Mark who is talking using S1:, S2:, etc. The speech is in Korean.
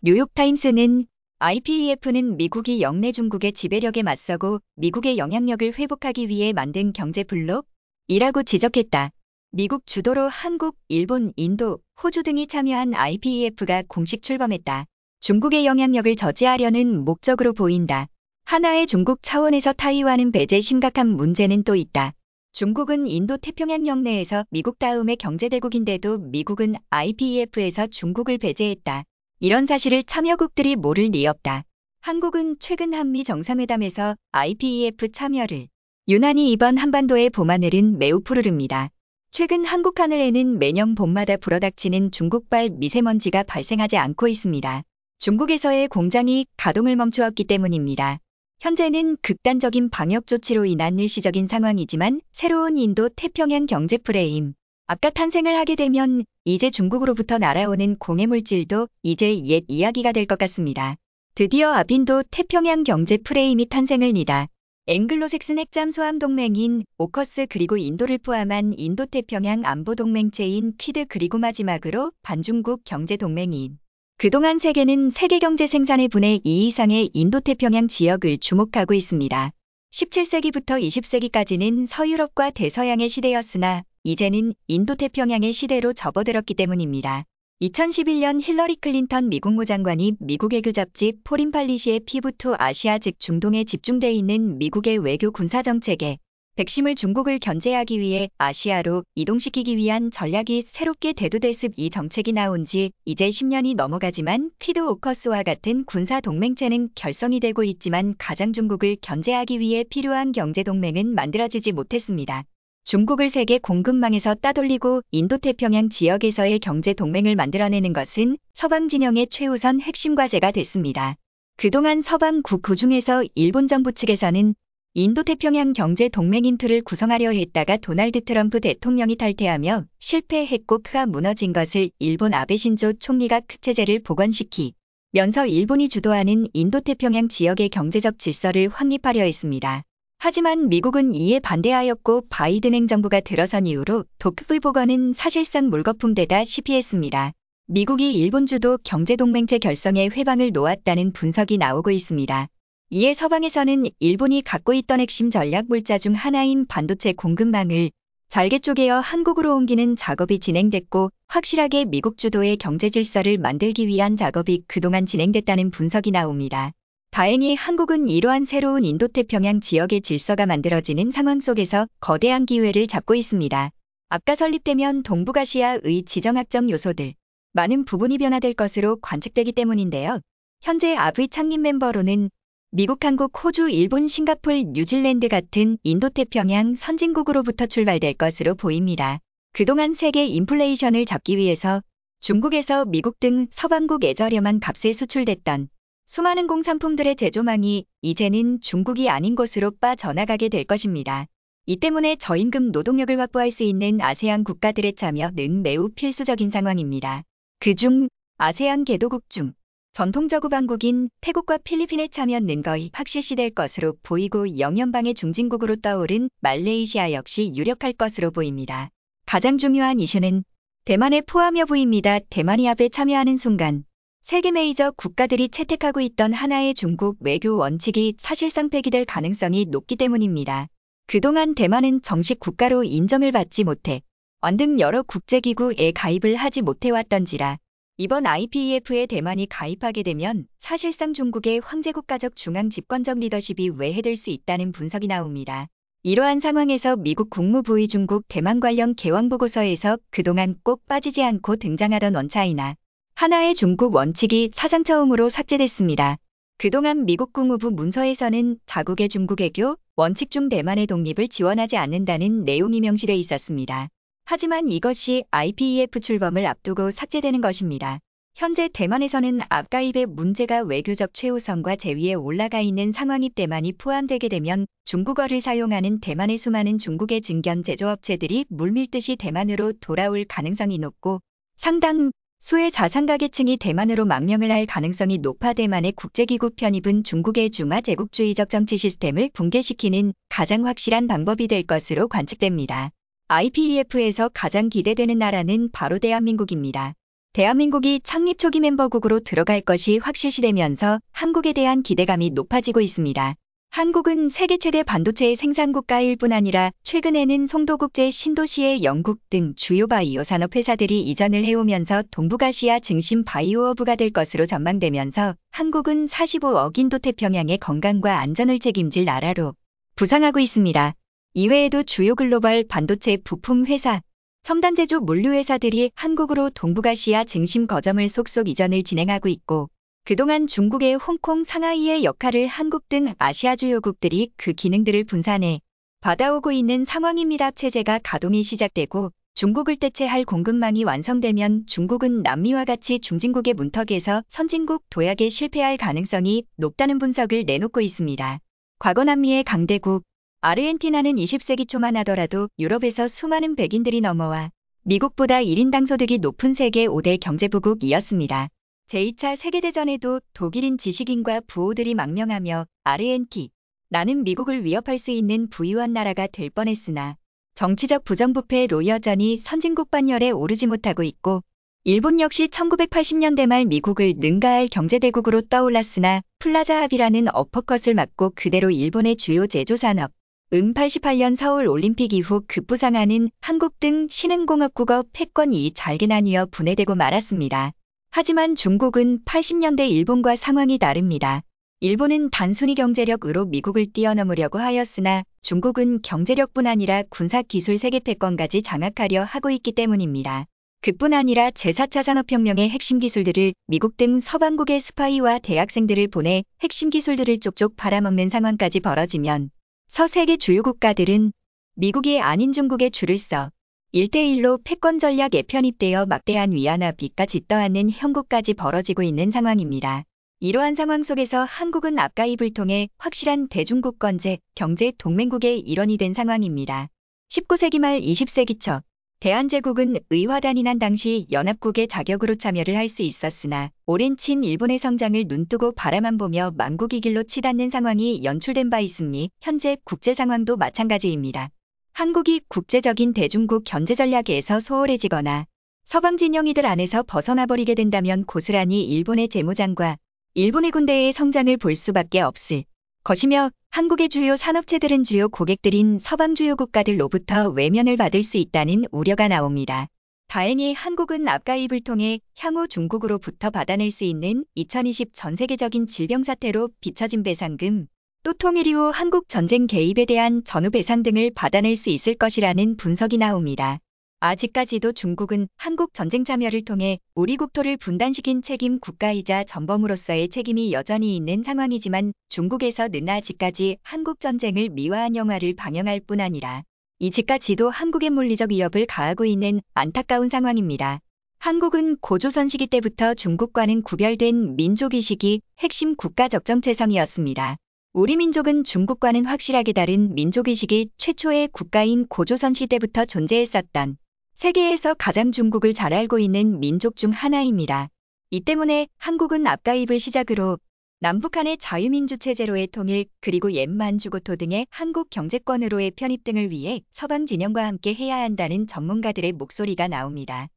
S1: 뉴욕타임스는 IPEF는 미국이 영내 중국의 지배력에 맞서고 미국의 영향력을 회복하기 위해 만든 경제 블록이라고 지적했다. 미국 주도로 한국, 일본, 인도, 호주 등이 참여한 IPEF가 공식 출범했다. 중국의 영향력을 저지하려는 목적으로 보인다. 하나의 중국 차원에서 타이완은 배제 심각한 문제는 또 있다. 중국은 인도-태평양 영내에서 미국 다음의 경제대국인데도 미국은 IPEF에서 중국을 배제했다. 이런 사실을 참여국들이 모를 리 없다. 한국은 최근 한미 정상회담에서 IPEF 참여를 유난히 이번 한반도의 봄하늘은 매우 푸르릅니다. 최근 한국 하늘에는 매년 봄마다 불어닥치는 중국발 미세먼지가 발생하지 않고 있습니다. 중국에서의 공장이 가동을 멈추었기 때문입니다. 현재는 극단적인 방역 조치로 인한 일시적인 상황이지만 새로운 인도-태평양 경제 프레임 아까 탄생을 하게 되면 이제 중국으로부터 날아오는 공해물질도 이제 옛 이야기가 될 것 같습니다. 드디어 아빈도 태평양 경제 프레임이 탄생을 니다. 앵글로색슨 핵잠수함 동맹인 오커스 그리고 인도를 포함한 인도태평양 안보동맹체인 퀴드 그리고 마지막으로 반중국 경제동맹인. 그동안 세계는 세계 경제 생산의 분의 2 이상의 인도태평양 지역을 주목하고 있습니다. 17세기부터 20세기까지는 서유럽과 대서양의 시대였으나 이제는 인도태평양의 시대로 접어들었기 때문입니다. 2011년 힐러리 클린턴 미국 무장관이 미국 외교 잡지 포린 팔리시의 피부 투 아시아 즉 중동에 집중돼 있는 미국의 외교 군사 정책에 백심을 중국을 견제하기 위해 아시아로 이동시키기 위한 전략이 새롭게 대두됐습. 이 정책이 나온 지 이제 10년이 넘어가지만 퀴드 오커스와 같은 군사 동맹체는 결성이 되고 있지만 가장 중국을 견제하기 위해 필요한 경제 동맹은 만들어지지 못했습니다. 중국을 세계 공급망에서 따돌리고 인도태평양 지역에서의 경제 동맹을 만들어내는 것은 서방 진영의 최우선 핵심 과제가 됐습니다. 그동안 서방국 그중에서 일본 정부 측에서는 인도태평양 경제 동맹인 틀을 구성하려 했다가 도널드 트럼프 대통령이 탈퇴하며 실패했고 크가 무너진 것을 일본 아베 신조 총리가 크 체제를 복원시키면서 일본이 주도하는 인도태평양 지역의 경제적 질서를 확립하려 했습니다. 하지만 미국은 이에 반대하였고 바이든 행정부가 들어선 이후로 도크의 복원은 사실상 물거품되다시피 했습니다. 미국이 일본 주도 경제동맹체 결성에 회방을 놓았다는 분석이 나오고 있습니다. 이에 서방에서는 일본이 갖고 있던 핵심 전략 물자 중 하나인 반도체 공급망을 잘게 쪼개어 한국으로 옮기는 작업이 진행됐고 확실하게 미국 주도의 경제 질서를 만들기 위한 작업이 그동안 진행됐다는 분석이 나옵니다. 다행히 한국은 이러한 새로운 인도태평양 지역의 질서가 만들어지는 상황 속에서 거대한 기회를 잡고 있습니다. 아까 설립되면 동북아시아의 지정학적 요소들, 많은 부분이 변화될 것으로 관측되기 때문인데요. 현재 아브이 창립 멤버로는 미국, 한국, 호주, 일본, 싱가폴, 뉴질랜드 같은 인도태평양 선진국으로부터 출발될 것으로 보입니다. 그동안 세계 인플레이션을 잡기 위해서 중국에서 미국 등 서방국에 저렴한 값에 수출됐던 수많은 공산품들의 제조망이 이제는 중국이 아닌 곳으로 빠져나가게 될 것입니다. 이 때문에 저임금 노동력을 확보할 수 있는 아세안 국가들의 참여는 매우 필수적인 상황입니다. 그중 아세안 개도국 중 전통적 우방국인 태국과 필리핀의 참여는 거의 확실시될 것으로 보이고 영연방의 중진국으로 떠오른 말레이시아 역시 유력할 것으로 보입니다. 가장 중요한 이슈는 대만의 포함 여부입니다. 대만이 합에 참여하는 순간 세계 메이저 국가들이 채택하고 있던 하나의 중국 외교 원칙이 사실상 폐기될 가능성이 높기 때문입니다. 그동안 대만은 정식 국가로 인정을 받지 못해 원 등 여러 국제기구에 가입을 하지 못해왔던지라 이번 IPEF에 대만이 가입하게 되면 사실상 중국의 황제국가적 중앙 집권적 리더십이 외해될 수 있다는 분석이 나옵니다. 이러한 상황에서 미국 국무부의 중국 대만 관련 개왕보고서에서 그동안 꼭 빠지지 않고 등장하던 원차이나 하나의 중국 원칙이 사상 처음으로 삭제됐습니다. 그동안 미국 국무부 문서에서는 자국의 중국 외교 원칙 중 대만의 독립을 지원하지 않는다는 내용이 명시돼 있었습니다. 하지만 이것이 IPEF 출범을 앞두고 삭제되는 것입니다. 현재 대만에서는 앞가입의 문제가 외교적 최우선과 제위에 올라가 있는 상황이 대만이 포함되게 되면 중국어를 사용하는 대만의 수많은 중국의 증견 제조업체들이 물밀듯이 대만으로 돌아올 가능성이 높고 상당 수의 자산가계층이 대만으로 망명을 할 가능성이 높아 대만의 국제기구 편입은 중국의 중화 제국주의적 정치 시스템을 붕괴시키는 가장 확실한 방법이 될 것으로 관측됩니다. IPEF에서 가장 기대되는 나라는 바로 대한민국입니다. 대한민국이 창립 초기 멤버국으로 들어갈 것이 확실시되면서 한국에 대한 기대감이 높아지고 있습니다. 한국은 세계 최대 반도체 생산 국가일 뿐 아니라 최근에는 송도국제 신도시의 영국 등 주요 바이오 산업 회사들이 이전을 해오면서 동북아시아 증심 바이오허브가 될 것으로 전망되면서 한국은 45억 인도 태평양의 건강과 안전을 책임질 나라로 부상하고 있습니다. 이외에도 주요 글로벌 반도체 부품 회사, 첨단 제조 물류 회사들이 한국으로 동북아시아 증심 거점을 속속 이전을 진행하고 있고 그동안 중국의 홍콩, 상하이의 역할을 한국 등 아시아 주요국들이 그 기능들을 분산해 받아오고 있는 상황입니다. 체제가 가동이 시작되고 중국을 대체할 공급망이 완성되면 중국은 남미와 같이 중진국의 문턱에서 선진국 도약에 실패할 가능성이 높다는 분석을 내놓고 있습니다. 과거 남미의 강대국 아르헨티나는 20세기 초만 하더라도 유럽에서 수많은 백인들이 넘어와 미국보다 1인당 소득이 높은 세계 5대 경제부국이었습니다. 제2차 세계대전에도 독일인 지식인과 부호들이 망명하며 아르헨티나는 미국을 위협할 수 있는 부유한 나라가 될 뻔했으나 정치적 부정부패로 여전히 선진국 반열에 오르지 못하고 있고 일본 역시 1980년대 말 미국을 능가할 경제대국으로 떠올랐으나 플라자 합의라는 어퍼컷을 맞고 그대로 일본의 주요 제조산업 88년 서울 올림픽 이후 급부상하는 한국 등 신흥공업국어 패권이 잘게 나뉘어 분해되고 말았습니다. 하지만 중국은 80년대 일본과 상황이 다릅니다. 일본은 단순히 경제력으로 미국을 뛰어넘으려고 하였으나 중국은 경제력뿐 아니라 군사기술 세계 패권까지 장악하려 하고 있기 때문입니다. 그뿐 아니라 제4차 산업혁명의 핵심 기술들을 미국 등 서방국의 스파이와 대학생들을 보내 핵심 기술들을 쪽쪽 팔아먹는 상황까지 벌어지면 서세계 주요 국가들은 미국이 아닌 중국에 줄을 서 1대1로 패권 전략에 편입되어 막대한 위안화 빚과 짓떠앉는 형국까지 벌어지고 있는 상황입니다. 이러한 상황 속에서 한국은 앞가입을 통해 확실한 대중국권제 경제 동맹국의 일원이 된 상황입니다. 19세기 말 20세기 초 대한제국은 의화단일한 당시 연합국의 자격으로 참여를 할 수 있었으나 오랜 친일본의 성장을 눈뜨고 바라만 보며 망국이 길로 치닫는 상황이 연출된 바 있으니 현재 국제 상황도 마찬가지입니다. 한국이 국제적인 대중국 견제 전략에서 소홀해지거나 서방 진영이들 안에서 벗어나버리게 된다면 고스란히 일본의 재무장과 일본의 군대의 성장을 볼 수밖에 없을 것이며 한국의 주요 산업체들은 주요 고객들인 서방 주요 국가들로부터 외면을 받을 수 있다는 우려가 나옵니다. 다행히 한국은 앞가입을 통해 향후 중국으로부터 받아낼 수 있는 2020 전 세계적인 질병 사태로 비처진 배상금, 또 통일 이후 한국 전쟁 개입에 대한 전후 배상 등을 받아낼 수 있을 것이라는 분석이 나옵니다. 아직까지도 중국은 한국 전쟁 참여를 통해 우리 국토를 분단시킨 책임 국가이자 전범으로서의 책임이 여전히 있는 상황이지만 중국에서는 아직까지 한국 전쟁을 미화한 영화를 방영할 뿐 아니라 이제까지도 한국의 물리적 위협을 가하고 있는 안타까운 상황입니다. 한국은 고조선 시기 때부터 중국과는 구별된 민족의식이 핵심 국가적 정체성이었습니다. 우리 민족은 중국과는 확실하게 다른 민족의식이 최초의 국가인 고조선 시대부터 존재했었던 세계에서 가장 중국을 잘 알고 있는 민족 중 하나입니다. 이 때문에 한국은 앞가입을 시작으로 남북한의 자유민주체제로의 통일 그리고 옛만주고토 등의 한국 경제권으로의 편입 등을 위해 서방 진영과 함께 해야 한다는 전문가들의 목소리가 나옵니다.